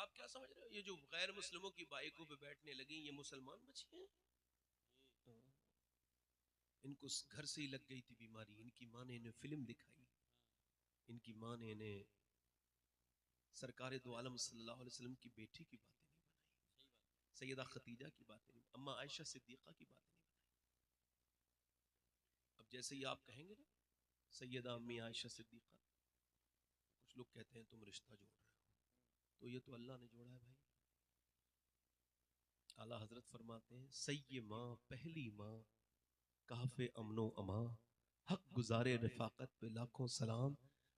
آپ کیا سمجھ رہے ہو یہ جو غیر مسلموں کی بائکوں پہ بیٹھنے لگی یہ مسلمان بچی ہیں؟ ان کو گھر سے ہی لگ گئی تھی بیماری. ان کی ماں نے انہیں فلم دکھائی, ان کی ماں نے انہیں سرکار دو عالم صلی اللہ علیہ وسلم کی بیٹی کی باتیں نہیں بنائی, سیدہ خدیجہ کی باتیں نہیں, اما عائشہ صدیقہ کی باتیں نہیں بنائی. اب جیسے ہی آپ کہیں گے نا سیدہ امی عائشہ صدیقہ, کچھ لوگ کہتے ہیں تم رشتہ جوڑ رہے ہو, تو یہ تو اللہ نے جوڑا ہے بھائی. اعلیٰ حضرت فرماتے ہیں سیما پہلی ماں کہف امن و اما, حق گزارے رفاقت پہ لاکھوں سلام.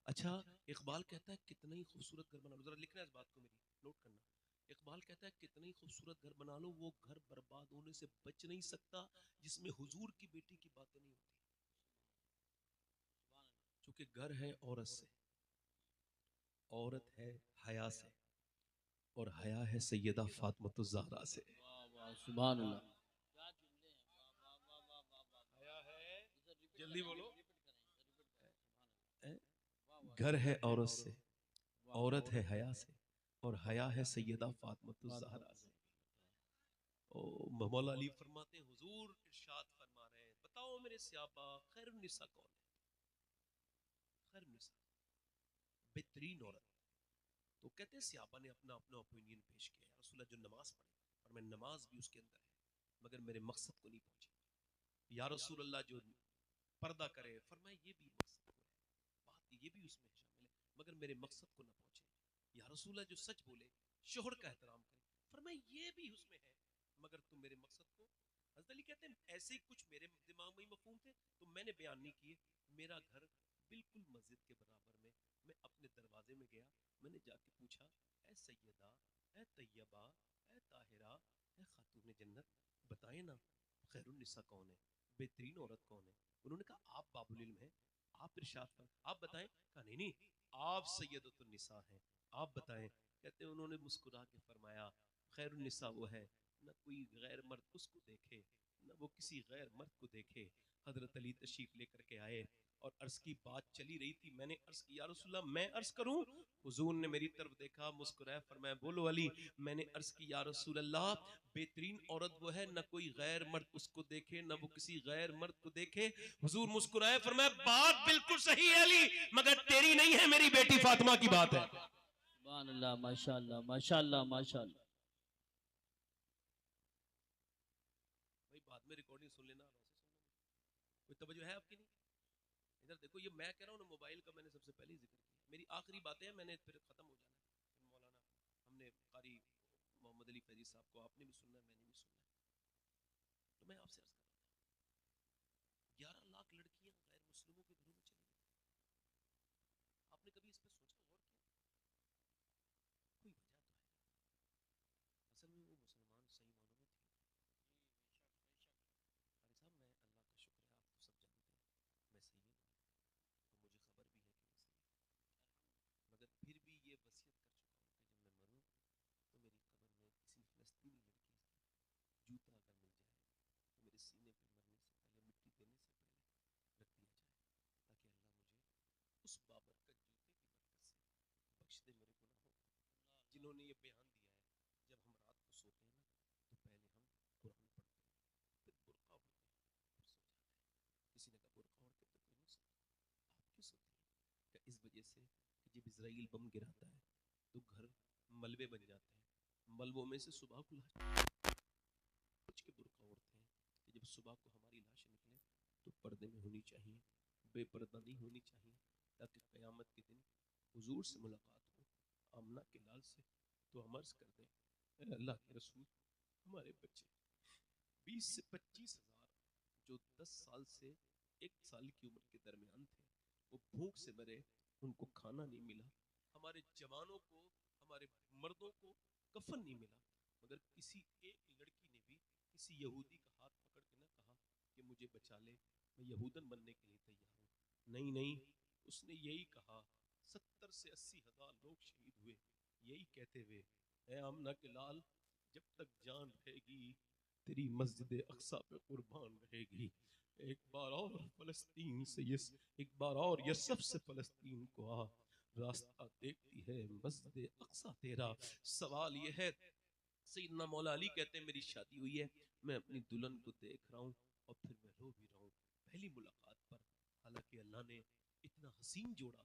اچھا اقبال کہتا ہے کتنا ہی خوبصورت گھر بنا لو, ذرا لکھنا اس بات کو میری نوٹ کرنا. اقبال کہتا ہے کتنا ہی خوبصورت گھر بنا لو وہ گھر برباد ہونے سے بچ نہیں سکتا جس میں حضور کی بیٹی کی باتیں نہیں ہوتی. چونکہ گھر ہے عورت سے, عورت ہے حیا سے, اور حیا ہے سیدہ فاطمۃ الزہرا سے. سبحان اللہ. حیا ہے, جلدی بولو, گھر ہے عورت سے, عورت ہے حیا سے, اور حیا ہے سیدہ فاطمۃ الزہرا سے. مولا علی فرماتے ہیں حضور ارشاد فرما رہے ہیں بتاؤ میرے صحابہ خیر النساء کون ہے؟ خیر النساء بہترین عورت. تو کہتے ہیں صحابہ نے اپنا اپنا اوپینین پیش کیا, یا رسول اللہ جو نماز پڑھے, اور میں نماز بھی اس کے اندر ہے مگر میرے مقصد کو نہیں پہنچی. یا رسول اللہ جو پردہ کرے, فرمایا یہ بھی مقصد کو ہے, بات یہ بھی اس میں شامل ہے مگر میرے مقصد کو نہ پہنچے. یا رسول اللہ جو سچ بولے, شوہر کا احترام کرے, فرمایا یہ بھی اس میں ہے مگر تم میرے مقصد کو. حضرت علی کہتے ہیں ایسے ہی کچھ میرے دماغ میں ہی مفہوم تھے تو میں نے بیان نہیں کیے. میرا گھر بالکل مسجد کے برابر میں اپنے دروازے میں گیا, میں نے جا کے پوچھا اے سیدہ, اے طیبہ, اے طاہرہ, اے خاتون جنت, بتائیں نا خیر النساء کون ہے, بہترین عورت کون ہے؟ انہوں نے کہا آپ باب العلم ہیں, آپ ارشاد فرمائیں, آپ بتائیں. کہا نہیں آپ سیدۃ النساء ہیں, آپ بتائیں. کہتے ہیں انہوں نے مسکرا کے فرمایا خیر النساء وہ ہے نہ کوئی غیر مرد اس کو دیکھے نہ وہ کسی غیر مرد کو دیکھے. حضرت علی تشریف لے کر کے آئے اور عرض کی بات چلی رہی تھی, میں نے عرض کی یا رسول اللہ میں عرض کروں؟ حضور نے میری طرف دیکھا, مسکرائے, فرمایا بولو علی. میں نے عرض کی یا رسول اللہ بہترین عورت وہ ہے نہ کوئی غیر مرد اس کو دیکھے نہ وہ کسی غیر مرد کو دیکھے. حضور مسکرائے, فرمایا بات بالکل صحیح ہے علی مگر تیری نہیں ہے میری بیٹی فاطمہ کی بات ہے. سبحان اللہ, ماشاء اللہ, ماشاء اللہ, ماشاء اللہ. بھائی بعد میں ریکارڈنگ سن لینا, ویسے سن لینا, کوئی توجہ ہے آپ کی نہیں؟ ادھر دیکھو, یہ میں کہہ رہا ہوں نا موبائل کا میں نے سب سے پہلے ہی ذکر کیا. میری آخری باتیں ہیں, میں نے پھر ختم ہو جانا ہے. پھر مولانا ہم نے قاری محمد علی فیضی صاحب کو آپ نے بھی سننا ہے, میں نے بھی سننا ہے. تو میں آپ سے عرض کر رہا تھا 11 لاکھ لڑکیاں غیر مسلموں کے گھروں میں چلی گئی. آپ نے کبھی اس پہ سوچا, غور کیا؟ کوئی وجہ تو ہے. اصل میں وہ مسلمان صحیح معنوں میں تھے. قاری صاحب میں اللہ کا شکر ہے, آپ تو سب جانتے ہیں میں صحیح نہیں, اور مجھے خبر بھی ہے کہ میں صحیح نہیں, مگر پھر بھی یہ وصیت کر چکا ہوں کہ جب میں مروں تو میری قبر میں کسی فلسطینی لڑکی کا جوتا اگر مل جائے تو میرے سینے پہ مرنے سے پہلے, مٹی دینے سے پہلے رکھ دیا جائے, تاکہ اللہ مجھے اس بابرکت جوتے کی برکت سے بخش دے میرے گناہوں کو. جنہوں نے یہ بیان دیا ہے جب ہم رات کو سوتے ہیں نا تو پہلے ہم قرآن پڑھتے ہیں, پھر برقع اوڑھتے ہیں, پھر سو جاتے ہیں. کسی نے کہا برقع اوڑھ کے تو کوئی نہیں سوتا, آپ کیوں سوتی ہیں؟ کہ اس وجہ سے کہ جب اسرائیل بم گراتا ہے تو گھر ملبے بن جاتے ہیں, ملبوں میں سے صبح کو کچھ کے برقع اوڑھتے ہیں کہ جب صبح کو ہماری لاش نکلے تو پردے میں ہونی چاہیے, بے پردہ نہیں ہونی چاہیے, تاکہ قیامت کے دن حضور سے ملاقات ہو آمنہ کے لال سے. تو ہم عرض کر دیں اے اللہ کے رسول, ہمارے بچے 20 سے 25 ہزار جو 10 سال سے 1 سال کی عمر کے درمیان تھے وہ بھوک سے مرے, ان کو کھانا نہیں ملا. ہمارے جوانوں کو, ہمارے مردوں کو کفن نہیں ملا, مگر کسی ایک لڑکی نے بھی کسی یہودی کا ہاتھ پکڑ کے نہ کہا کہ مجھے بچا لے, میں یہودن بننے کے لیے تیار ہوں. نہیں نہیں, اس نے یہی کہا. 70 سے 80 ہزار لوگ شہید ہوئے یہی کہتے ہوئے اے آمنہ کے لال, جب تک جان رہے گی تیری مسجد اقصی پہ قربان رہے گی. ایک بار اور فلسطین سے ایک بار اور یسف سے فلسطین کو آ, راستہ دیکھتی ہے مسجد اقصی تیرا. سوال یہ ہے سیدنا مولا علی کہتے ہیں میری شادی ہوئی ہے, میں اپنی دلہن کو دیکھ رہا ہوں اور پھر میں رو بھی رہا ہوں پہلی ملاقات پر. حالانکہ اللہ نے اتنا حسین جوڑا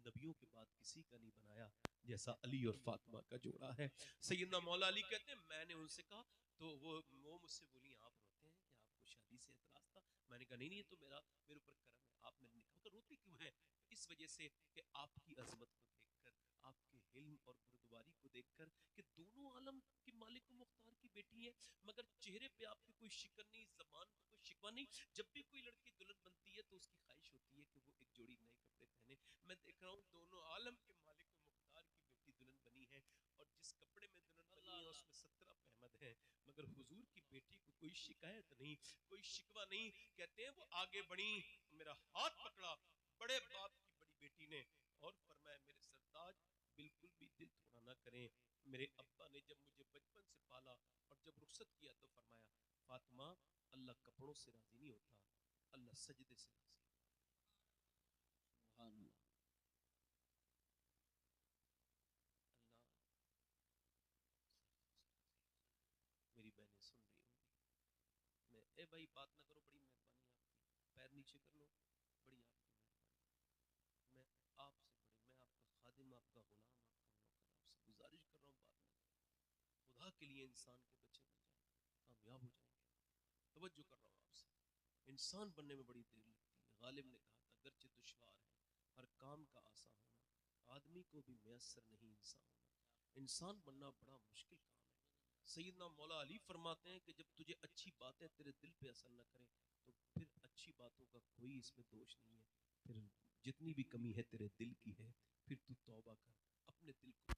نبیوں کے بعد کسی کا نہیں بنایا جیسا علی اور فاطمہ کا جوڑا ہے. سیدنا مولا علی کہتے ہیں میں نے ان سے کہا تو وہ مجھ سے بولی آپ روتے ہیں کہ آپ کو شادی سے اعتراض تھا. میں نے کہا نہیں یہ تو میرے اوپر کرم ہے. آپ میرے نے کہا روتے کیوں ہیں؟ اس وجہ سے کہ آپ کی عظمت کو دیکھ کر, آپ کے علم اور بردباری کو دیکھ کر کہ دونوں عالم کے مالک و مختار کی بیٹی ہیں, مگر چہرے پہ آپ کے کوئی شکن نہیں, زبان پہ کوئی شکوہ نہیں. جب بھی کوئی لڑکی دلہن بنتی ہے تو اس کی خواہش ہوتی ہے کہ وہ ایک جوڑی نئے کپڑے پہنے. میں دیکھ رہا ہوں دونوں عالم کے مالک و مختار کی بیٹی دلہن بنی ہے, اور جس کپڑے میں دلہن بنی ہے اس میں 17 احمد ہیں, مگر حضور کی بیٹی کو کوئی شکایت نہیں, کوئی شکوہ نہیں. کہتے ہیں وہ آگے بڑھی, میرا ہاتھ پکڑا بڑے باپ کی بڑی بیٹی نے, اور فرمایا میرے سرتاج بالکل بھی دل تھوڑا نہ کریں. میرے ابا نے جب مجھے بچپن سے پالا اور جب رخصت کیا تو فرمایا فاطمہ اللہ کپڑوں سے راضی نہیں ہوتا, اللہ سجدے سے راضی. سبحان اللہ. اللہ میری بہنیں سن رہی ہوں گی, میں اے بھائی بات نہ کرو, بڑی مہربانی آپ کی, پیر نیچے کر لو, بڑی آپ کی مہربانی. میں آپ سے بڑی, میں آپ کا خادم, آپ کا غلام, آپ کا نوکر, آپ سے گزارش کر رہا ہوں بات نہ کریں. خدا کے لیے انسان کے بچے بن جائیں, کامیاب ہو جائیں گے. توجہ کر رہا ہوں آپ سے, انسان بننے میں بڑی دیر لگتی ہے. غالب نے کہا تھا اگرچہ دشوار ہے ہر کام کا آسان ہونا, آدمی کو بھی میسر نہیں انسان ہونا. انسان بننا بڑا مشکل کام ہے. سیدنا مولا علی فرماتے ہیں کہ جب تجھے اچھی باتیں تیرے دل پہ اثر نہ کریں تو پھر اچھی باتوں کا کوئی اس میں دوش نہیں ہے, پھر جتنی بھی کمی ہے تیرے دل کی ہے, پھر تو توبہ کر اپنے دل کو.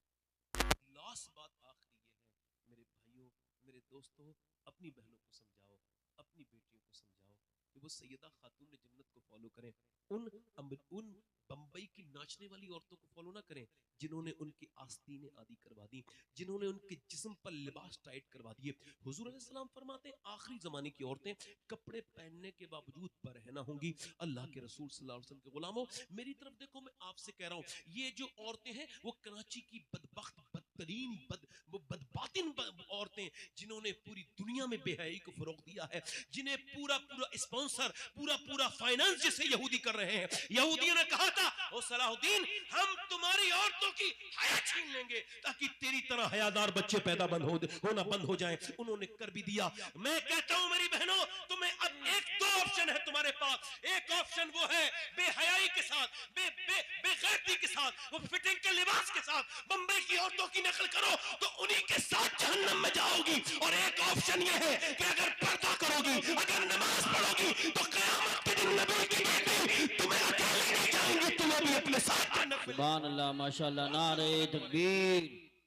لاس بات آخری یہ ہے میرے بھائیوں, میرے دوستوں, اپنی بہنوں کو سمجھاؤ, اپنی بیٹیوں کو سمجھاؤ کہ وہ سیدہ خاتون جنت کو فالو کریں. ان بمبئی کی ناچنے والی عورتوں کو فالو نہ کریں جنہوں نے ان کی آستینیں آدھی کروا دی, جنہوں نے ان کے جسم پر لباس ٹائٹ کروا دیے. حضور علیہ السلام فرماتے ہیں آخری زمانے کی عورتیں کپڑے پہننے کے باوجود برہنہ ہوں گی. اللہ کے رسول صلی اللہ علیہ وسلم کے غلاموں میری طرف دیکھو, میں آپ سے کہہ رہا ہوں یہ جو عورتیں ہیں وہ کراچی کی بدبخت بدترین بدباطن عورتیں جنہوں نے پوری دنیا میں بے حیائی کو فروغ دیا ہے, جنہیں پورا اسپانسر پورا فائنانس جسے یہودی کر رہے ہیں. یہودیوں نے کہا تھا او صلاح الدین ہم تمہاری عورتوں کی حیا چھین لیں گے تاکہ تیری طرح حیادار بچے پیدا ہونا بند ہو جائیں. انہوں نے کر بھی دیا. میں کہتا ہوں میری بہنوں تمہیں اب دو آپشن ہے تمہارے پاس. ایک آپشن وہ ہے بے حیائی کے ساتھ, بے غیرتی کے ساتھ, وہ فٹنگ کے لباس کے ساتھ بمبئی کی عورتوں کی نقل کرو تو انہی کے ساتھ جہنم میں جاؤ گی. اور ایک آپشن یہ ہے کہ اگر پردہ کرو گی, اگر نماز پڑھو گی تو قیامت کے دن نبی کی بیٹی تمہیں اکیلے نہیں جائیں گی, تمہیں بھی اپنے ساتھ جنت میں. سبحان اللہ, ماشاءاللہ. نعرہ تکبیر,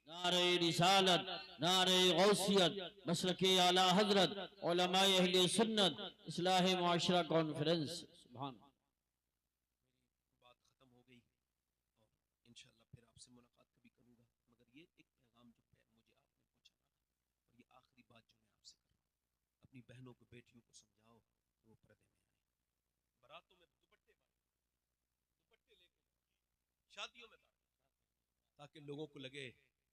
نعرہ رسالت, نعرہ غوثیت, مسلک اعلی حضرت, علماء اہل سنت, اصلاح معاشرہ کانفرنس. سبحان اللہ. میری بات ختم ہو گئی اور انشاءاللہ پھر آپ سے ملاقات کبھی کروں گا, مگر یہ ایک پیغام جو مجھے آپ نے پہنچانا تھا, اور یہ آخری بات جو میں آپ سے کر رہا ہوں, اپنی بہنوں کو بیٹیوں کو سمجھاؤ کہ وہ پردے میں آئیں. براتوں میں دوپٹے لے کے شادیوں میں تاکہ لوگوں کو لگے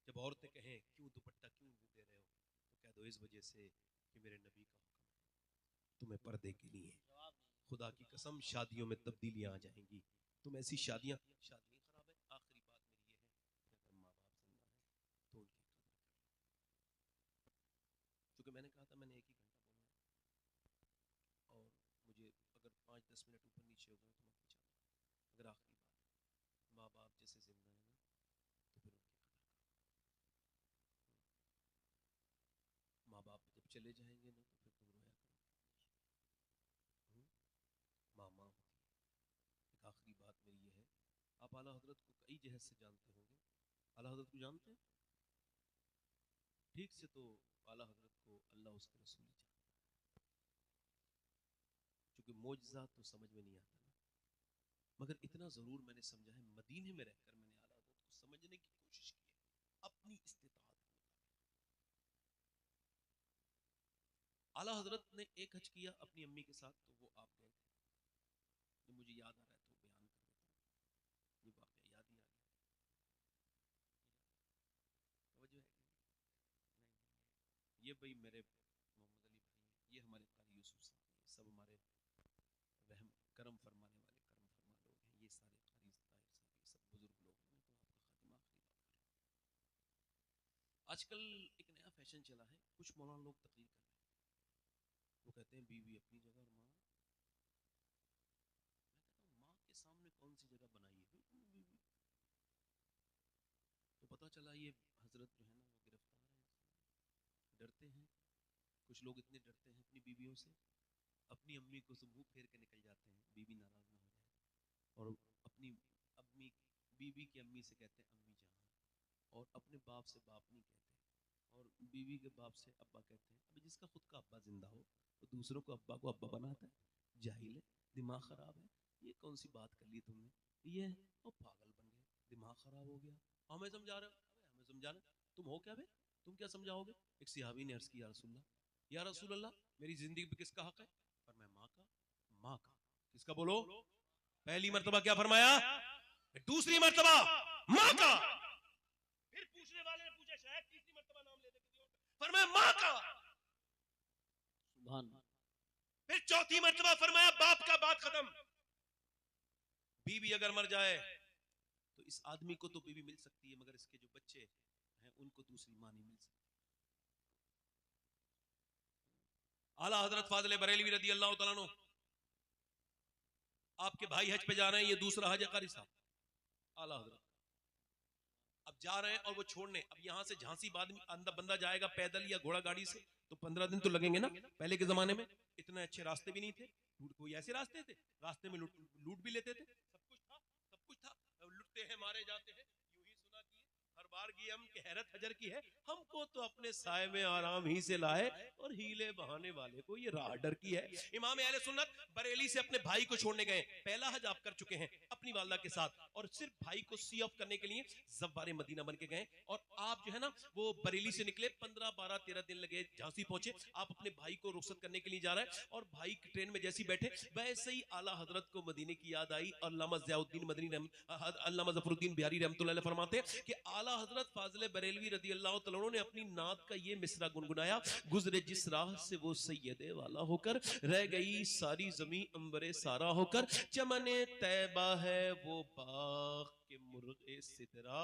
جب عورتیں کہیں کیوں دوپٹہ کیوں دے رہے ہو تو کہہ دو اس وجہ سے کہ میرے نبی کا حکم ہے تمہیں پردے کے لیے. خدا کی قسم شادیوں میں تبدیلیاں آ جائیں گی. تم ایسی شادیاں خراب ہے. آخری بات میری یہ ہے کہ اگر ماں باپ زندہ ہیں تو ان کی قدر کرو. چونکہ میں نے کہا تھا میں نے 1 ہی گھنٹہ بولنا ہے, اور مجھے اگر 5-10 منٹ اوپر نیچے ہو گئے تو معافی چاہتا ہوں. اگر آخری بات ہے, ماں باپ جیسے زندہ ہیں نا تو پھر ان کی قدر کرو. ماں باپ جب چلے جائیں گے نا تو پھر تم رویا کرو. ماں ہوتی ہے. ایک آخری بات میری یہ ہے, آپ اعلیٰ حضرت کو کئی جہت سے جانتے ہوں گے. اعلیٰ حضرت کو جانتے ہیں ٹھیک سے, تو اعلیٰ حضرت کو اللہ اس کے رسول جانتے. چونکہ معجزہ تو سمجھ میں نہیں آتا نا, مگر اتنا ضرور میں نے سمجھا ہے, مدینے میں رہ کر میں نے اعلیٰ حضرت کو سمجھنے کی کوشش کی ہے اپنی استطاعت کے مطابق. اعلیٰ حضرت نے ایک حج کیا اپنی امی کے ساتھ, تو وہ آپ گئے تھے. جو مجھے یاد آ رہا ہے تو بیان کر دیتا ہوں, یہ واقعہ یاد ہی آ گیا. یہ بھائی میرے محمد علی بھائی ہیں، یہ ہمارے قاری یوسف صاحب ہیں، یہ سب ہمارے رحم کرم فرمانے والے کرم فرما لوگ ہیں، یہ سارے قاری طاہر صاحب یہ سب بزرگ لوگ ہیں. میں تو آپ کا خادم آخری بات کر رہا ہوں. آج کل ایک نیا فیشن چلا ہے، کچھ مولانا لوگ تقریر کر رہے ہیں، وہ کہتے ہیں بیوی اپنی جگہ اور ماں. میں کہتا ہوں ماں کے سامنے کون سی جگہ بنائی ہے بیوی؟ تو پتہ چلا یہ حضرت جو ہے نا وہ گرفتار ہیں، ڈرتے ہیں. کچھ لوگ اتنے ڈرتے ہیں اپنی بیویوں سے، اپنی امی کو منہ پھیر کے نکل جاتے ہیں بیوی ناراض نہ ہو جائے، اور اپنی امی بیوی کی امی سے کہتے ہیں امی جان، اور اپنے باپ سے باپ نہیں کہتے، اور بیوی کے باپ سے ابا کہتے ہیں. ابھی جس کا خود کا ابا زندہ ہو تو دوسروں کو ابا بناتا ہے، جاہل ہے، دماغ خراب ہے. یہ کون سی بات کر لی تم نے؟ یہ وہ پاگل بن گئے، دماغ خراب ہو گیا. ہمیں سمجھا رہے ہو؟ ہمیں سمجھانا تم ہو کیا بے؟ تم کیا سمجھاؤ گے؟ ایک صحابی نے عرض کی یا رسول اللہ، یا رسول اللہ میری زندگی میں کس کا حق ہے؟ فرمایا ماں کا. ماں کا. کس کا بولو؟ پہلی مرتبہ کیا فرمایا؟ دوسری مرتبہ ماں کا. پھر پوچھنے والے نے پوچھا شاید تیسری مرتبہ نام لے دے کسی اور کا، فرمایا ماں کا. سبحان اللہ. پھر چوتھی مرتبہ فرمایا باپ کا. بات ختم. بیوی اگر مر جائے تو اس آدمی کو تو بیوی مل سکتی ہے، مگر اس کے جو بچے ہیں ان کو دوسری ماں نہیں مل سکتی. اعلیٰ حضرت فاضل بریلوی رضی اللہ تعالیٰ عنہ آپ کے بھائی حج پہ جا رہے ہیں، یہ دوسرا حج ہے قاری صاحب. اعلیٰ حضرت اب جا رہے ہیں اور وہ چھوڑنے، اب یہاں سے جھانسی بندہ جائے گا پیدل یا گھوڑا گاڑی سے تو 15 دن تو لگیں گے نا. پہلے کے زمانے میں اتنے اچھے راستے بھی نہیں تھے، کوئی ایسے راستے تھے، راستے میں لوٹ بھی لیتے تھے، سب کچھ تھا. لٹتے ہیں مارے جاتے ہیں. یوں ہی سنا کیے ہر بار کی ہم کہ حیرت حجر کی ہے، ہم کو تو اپنے سائے میں آرام ہی سے لائے اور ہیلے بہانے والے کو یہ راہ ڈر کی ہے. امام اہل سنت بریلی سے اپنے بھائی کو چھوڑنے گئے. پہلا حج آپ کر چکے ہیں اپنی والدہ کے ساتھ، اور صرف بھائی کو سی آف کرنے کے لیے زوار مدینہ بن کے گئے. اور آپ جو ہے نا وہ بریلی سے نکلے، 15 12 13 دن لگے، جھانسی پہنچے. آپ اپنے بھائی کو رخصت کرنے کے لیے جا رہے ہیں، اور بھائی ٹرین میں جیسی بیٹھے ویسے ہی اعلیٰ حضرت کو مدینے کی یاد آئی. اور علامہ ضیاء الدین مدنی علامہ ظفر الدین بہاری رحمۃ اللہ علیہ فرماتے ہیں کہ اعلیٰ حضرت فاضل بریلوی رضی اللہ تعالیٰ عنہ نے اپنی نعت کا یہ مصرع گنگنایا: گزرے جس راہ سے وہ سید والا ہو کر، رہ گئی ساری زمین انبر سارا ہو کر، چمن طیبہ ہے وہ باغ کے مرغ سدرا،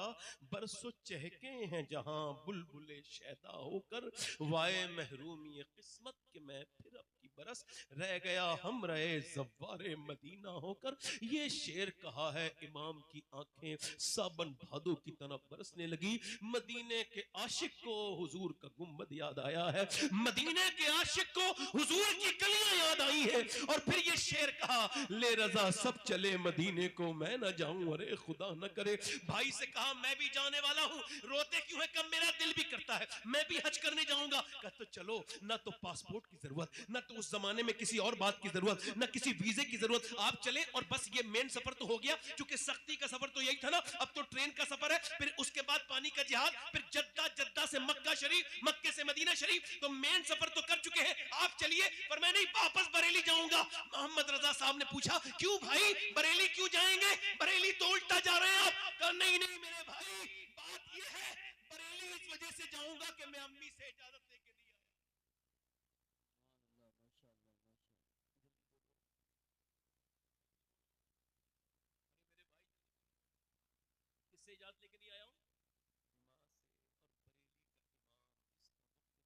برس و چہکے ہیں جہاں بلبل شیدا ہو کر، وائے محرومی قسمت کہ میں پھر اب کی برس رہ گیا ہم رہے زوار مدینہ ہو کر. یہ شعر کہا ہے امام کی آنکھیں سابن بھادو کی طرح برسنے لگی. مدینے کے عاشق کو حضور کا گنبد یاد آیا ہے، مدینے کے عاشق کو حضور کی گلیاں یاد آئی ہیں. اور پھر یہ شعر کہا: لے رضا سب چلے مدینے کو میں نہ جاؤں، ارے خدا نہ کرے. بھائی سے کہا میں بھی جانے والا ہوں، روتے کیوں ہے؟ کب میرا دل بھی کرتا ہے میں بھی حج کرنے جاؤں گا. کہا تو چلو، نہ تو پاسپورٹ کی ضرورت، نہ تو اس زمانے میں کسی اور بات کی ضرورت، نہ کسی ویزے کی ضرورت. آپ چلے اور بس یہ مین سفر تو ہو گیا، چونکہ سختی کا سفر تو یہی تھا نا. اب تو ٹرین کا سفر ہے، پھر اس کے بعد پانی کا جہاز، پھر جدہ سے مکہ شریف، مکے سے مدینہ شریف. تو مین سفر تو کر چکے ہیں، آپ چلیے. پر میں نہیں، واپس بریلی جاؤں گا. محمد رضا صاحب نے پوچھا کیوں بھائی بریلی کیوں جائیں گے؟ بریلی تو الٹا جا رہے ہیں آپ. کہا نہیں میرے بھائی، بات یہ ہے بریلی اس وجہ سے جاؤں گا کہ میں امی سے اجازت لے کے نہیں آیا. میرے بھائی کس سے اجازت لے کے نہیں آیا ہوں؟ ماں سے. اور بریلی کا امام اس کا وقت اتنا اس قدر قیمتی کہ انجمن اسلامیہ لاہور نے خط لکھا کہ اعلیٰ حضرت کو آپ بڑے خطوں کا جواب نہیں دے رہے. آپ نے جواب میں خط لکھا کہ آپ آؤ، آ کر کے میرے ساتھ 24 گھنٹے رہو. اگر میں 2 گھنٹے سونے کے علاوہ اپنا کوئی ذاتی کام کروں تو میرا کام پکڑ لینا. اتنا وقت ان کا قیمتی ہے، ہر وقت ہر دین کا کام کرنے والے انسان. مگر واپس آئے اور جیسی بریلی پہنچے تو ماں کے خواب سامنے دو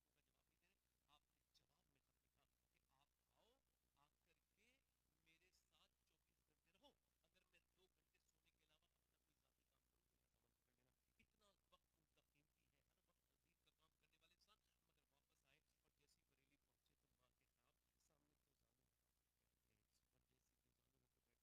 زانو اٹھا کر کے بیٹھ گئے. اور جیسی دو زانو ہو کر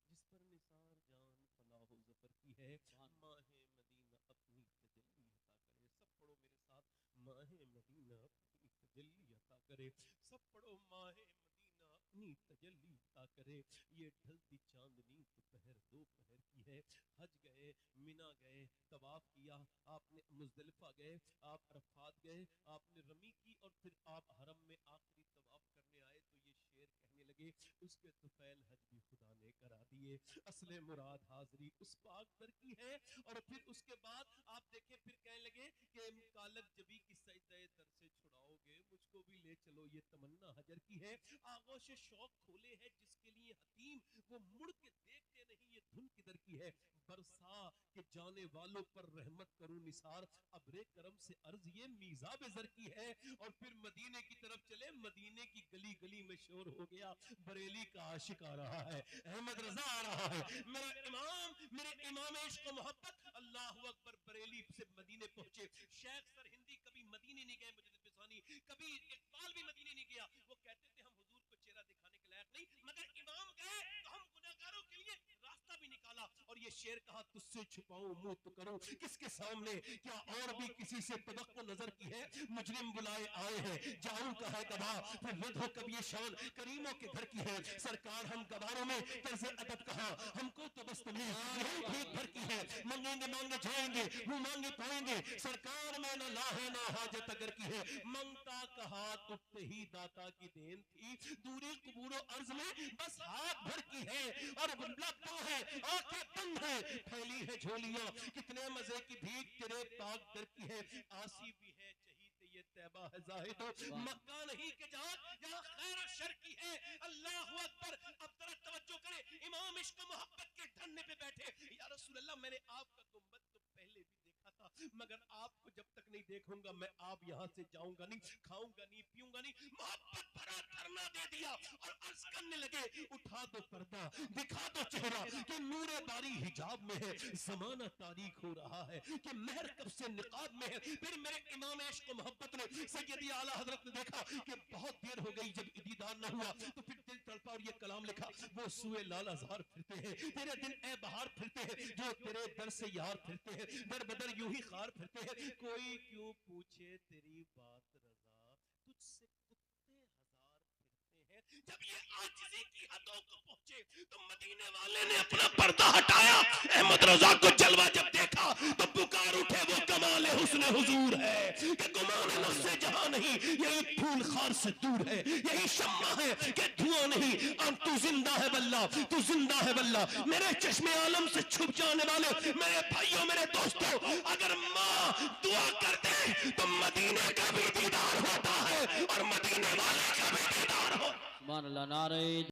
جس پر نثار جان فلاح و ظفر کی ہے. ماہ مدینہ اپنی تجلی عطا کرے. سب پڑھو میرے ساتھ, ماہ مدینہ اپنی تجلی عطا کرے. سب پڑھو, ماہ مدینہ اپنی تجلی عطا کرے. یہ ڈھلتی چاندنی دوپہر دوپہر کی ہے. حج گئے, منا گئے, طواف کیا, آپ نے مزدلفہ گئے, آپ عرفات گئے, آپ نے رمی کی, اور پھر آپ حرم میں آخری طواف کرنے آئے تو یہ شعر کہنے لگے, اس کے طفیل حج بھی خدا نے کرا دیے. اصل مراد حاضری اس پاک در کی ہے. اور پھر اس کے بعد آپ دیکھیں, پھر کہنے لگے کہ کالک جبی کی سجدہ در سے چھڑاؤ گے, مجھ کو بھی لے چلو, یہ تمنا حجر کی ہے. آغوش شوق کھولے ہے جس کے لیے حتیم, وہ مڑ کے دیکھتے نہیں, یہ دھن کدھر کی ہے. برسا کہ جانے والوں پر رحمت کروں نثار, ابر کرم سے عرض یہ میزاب زر کی ہے. اور پھر مدینے کی طرف چلے, مدینے کی گلی گلی میں شور ہو گیا, بریلی کا عاشق آ رہا ہے, احمد رضا آ رہا ہے, میرے امام عشق و محبت. اللہ اکبر. بریلی سے مدینے پہنچے. شیخ سرہندی کبھی مدینے نہیں گئے, مجدد فسانی کبھی اقبال بھی مدینے نہیں گیا. وہ کہتے تھے ہم حضور کو چہرہ دکھانے کے لائق نہیں, مگر امام گئے تو ہم گناہگاروں کے لیے راستہ بھی نکالا. اور یہ شعر کہا, تجھ سے چھپاؤں منہ تو کروں کس کے سامنے, کیا اور بھی کسی سے توقع نظر کی ہے. مجرم بلائے آئے ہیں, جاؤں کا ہے گواہ, پھر رد ہو کب یہ شان کریموں کے گھر کی ہے. سرکار ہم گواروں میں طرز ادب کہاں, ہم کو تو بس تمہیں یہی بھیک بھر کی ہے. مانگیں گے مانگے جائیں گے, وہ مانگے پائیں گے, سرکار میں نہ لا ہے نہ حاجت اگر کی ہے. منگتا کہا اٹھتے ہی داتا کی دین تھی, دوری قبور و عرض میں بس ہاتھ بھر کی ہے. اور لب تو ہے, آنکھیں بند ہے, پھیلی ہے جھولیاں, کتنے مزے کی بھیک تیرے پاک در کی ہے. آسی بھی ہے چہیتے یہ طیبہ ہے زاہد, مکہ نہیں کہ جہاں خیر و شر کی ہے. اللہ اکبر. اب ذرا توجہ کرے, امام عشق و محبت کے دھرنے پہ بیٹھے. یا رسول اللہ, میں نے آپ کا گنبد تو پہلے بھی دیکھا تھا, مگر آپ کو جب تک نہیں دیکھوں گا میں آپ یہاں سے جاؤں گا نہیں, کھاؤں گا نہیں, پیوں گا نہیں. محبت بھرا دھرنا دے دیا اور عرض کرنے لگے, اٹھا دو پردہ, دکھا دو چہرہ, کہ نور باری حجاب میں ہے, زمانہ تاریخ ہو رہا ہے, کہ مہر کب سے نقاب میں ہے. پھر میرے امام عشق و محبت نے, سیدی اعلیٰ حضرت نے دیکھا کہ بہت دیر ہو گئی, جب دیدار نہ ہوا تو پھر دل تڑپا اور یہ کلام لکھا. وہ سوئے لال ازہار پھرتے ہیں, تیرے دل اے بہار پھرتے ہیں, جو تیرے در سے یار پھرتے ہیں, در بدر یوں ہی خار پھرتے ہیں. کوئی کیوں پوچھے تیری بات رضا, تجھ سے کتے ہزار پھرتے ہیں. جب یہ عاجزی کی حدوں کو پہنچے تو مدینے والے نے اپنا پردہ ہٹایا. احمد رضا کو جلوہ جب دیکھا تو پکار اٹھے, وہ کمال حسن حضور ہے کہ گمان نفس جہاں نہیں, یہی پھول خار سے دور ہے, یہی شمع ہے کہ دھواں نہیں. تو زندہ ہے واللہ, تو زندہ ہے واللہ. میرے چشم عالم سے چھپ جانے والے میرے بھائیوں, میرے دوستوں, اگر ماں دعا کرتے تو مدینے کا بھی دیدار ہوتا ہے اور مدینے والے کا بھی دیدار ہوتا ہے. سبحان اللہ. نعرہ